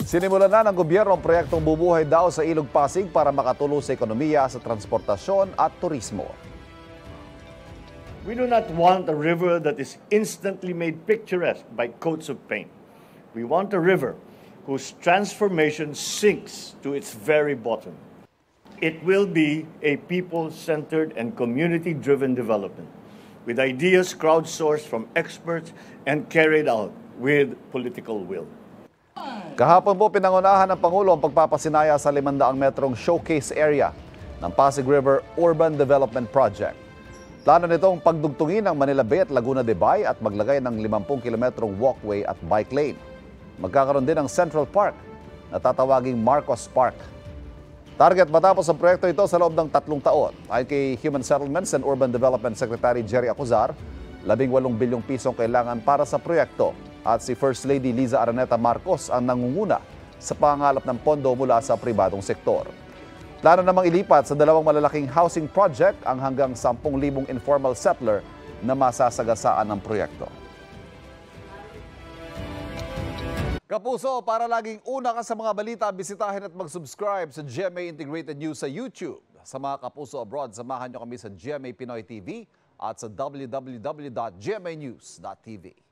Sinimulan na ng gobyerno ang proyektong bubuhay daw sa Ilog Pasig para makatulong sa ekonomiya, sa transportasyon at turismo. We do not want a river that is instantly made picturesque by coats of paint. We want a river whose transformation sinks to its very bottom. It will be a people-centered and community-driven development with ideas crowdsourced from experts and carried out with political will. Kahapon po pinangunahan ng Pangulo ang pagpapasinaya sa 500 metrong showcase area ng Pasig River Urban Development Project. Plano nitong pagdugtungin ang Manila Bay at Laguna de Bay at maglagay ng 50 kilometrong walkway at bike lane. Magkakaroon din ng Central Park na tatawaging Marcos Park. Target matapos ang proyekto ito sa loob ng 3 taon. Ayon kay Human Settlements and Urban Development Secretary Jerry Acuzar, 18 bilyong pisong kailangan para sa proyekto. At si First Lady Liza Araneta Marcos ang nangunguna sa pangalap ng pondo mula sa pribadong sektor. Plano namang ilipat sa 2 malalaking housing project ang hanggang 10,000 informal settler na masasagasaan ng proyekto. Kapuso, para laging una ka sa mga balita, bisitahin at mag-subscribe sa GMA Integrated News sa YouTube. Sa mga kapuso abroad, samahan nyo kami sa GMA Pinoy TV at sa www.gmanews.tv.